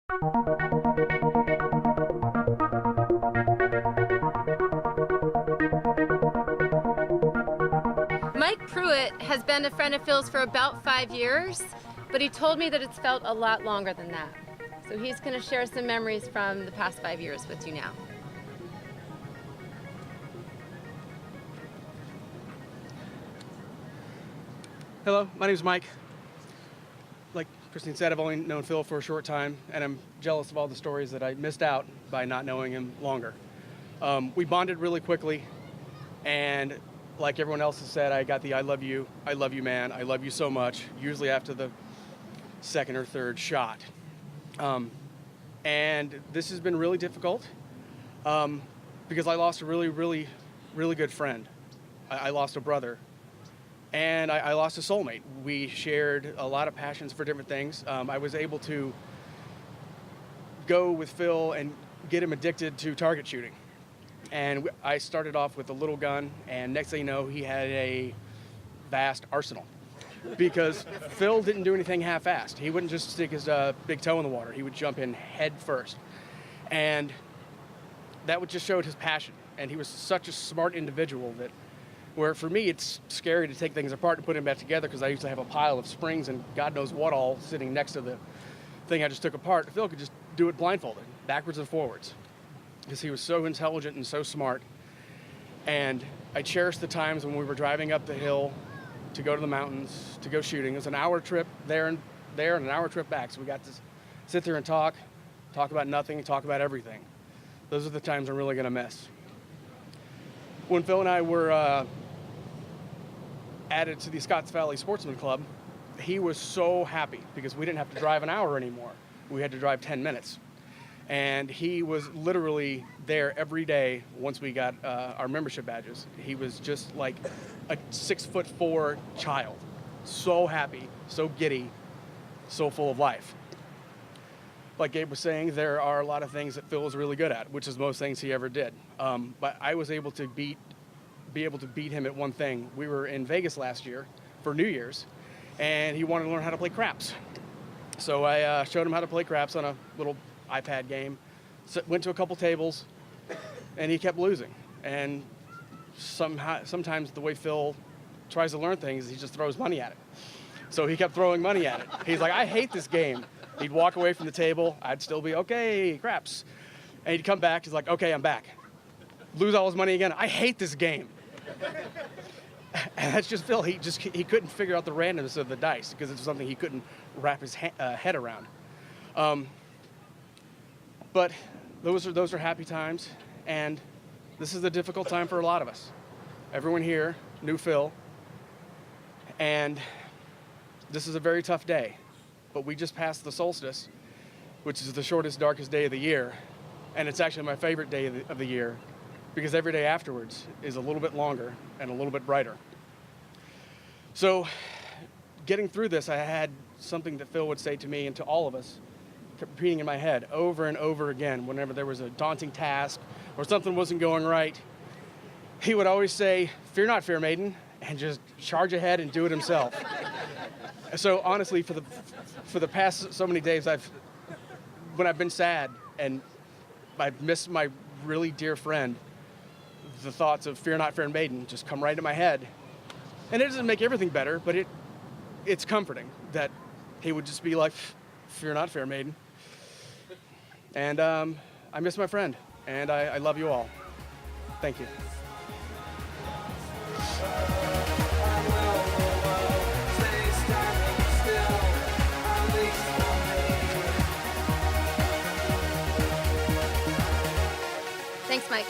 Mike Pruitt has been a friend of Phil's for about 5 years, but he told me that it's felt a lot longer than that. So he's going to share some memories from the past 5 years with you now. Hello, my name's Mike. Like Christine said, I've only known Phil for a short time, and I'm jealous of all the stories that I missed out by not knowing him longer. We bonded really quickly, and like everyone else has said, I got the I love you, man, I love you so much, usually after the second or third shot. And this has been really difficult because I lost a really good friend. I lost a brother. And I lost a soulmate. We shared a lot of passions for different things. I was able to go with Phil and get him addicted to target shooting. And I started off with a little gun, and next thing you know, he had a vast arsenal. Because Phil didn't do anything half-assed. He wouldn't just stick his big toe in the water. He would jump in head first. And that would just showed his passion. And he was such a smart individual that where for me, it's scary to take things apart and put them back together because I used to have a pile of springs and God knows what all sitting next to the thing I just took apart. Phil could just do it blindfolded, backwards and forwards, because he was so intelligent and so smart. And I cherished the times when we were driving up the hill to go to the mountains, to go shooting. It was an hour trip there and an hour trip back. So we got to sit there and talk about nothing, talk about everything. Those are the times I'm really going to miss. When Phil and I were added to the Scotts Valley Sportsman Club, he was so happy because we didn't have to drive an hour anymore. We had to drive 10 minutes. And he was literally there every day once we got our membership badges. He was just like a 6'4" child. So happy, so giddy, so full of life. Like Gabe was saying, there are a lot of things that Phil was really good at, which is most things he ever did. But I was able to be able to beat him at one thing. We were in Vegas last year for New Year's, and he wanted to learn how to play craps. So I showed him how to play craps on a little iPad game. So went to a couple tables, and he kept losing. And sometimes the way Phil tries to learn things, he just throws money at it. So he kept throwing money at it. He's like, I hate this game. He'd walk away from the table. I'd still be, okay, craps. And he'd come back. He's like, okay, I'm back. Lose all his money again. I hate this game. And that's just Phil. He couldn't figure out the randomness of the dice because it's something he couldn't wrap his head around. But those are happy times, and this is a difficult time for a lot of us. Everyone here knew Phil, and this is a very tough day. But we just passed the solstice, which is the shortest, darkest day of the year, and it's actually my favorite day of the year because every day afterwards is a little bit longer and a little bit brighter. So getting through this, I had something that Phil would say to me and to all of us, kept repeating in my head over and over again whenever there was a daunting task or something wasn't going right. He would always say, "Fear not, fair maiden," and just charge ahead and do it himself. So honestly, for the past so many days, when I've been sad and I've missed my really dear friend, the thoughts of "Fear not, fair maiden" just come right into my head. And it doesn't make everything better, but it's comforting that he would just be like, "Fear not, fair maiden." And I miss my friend, and I love you all. Thank you. Thanks, Mike.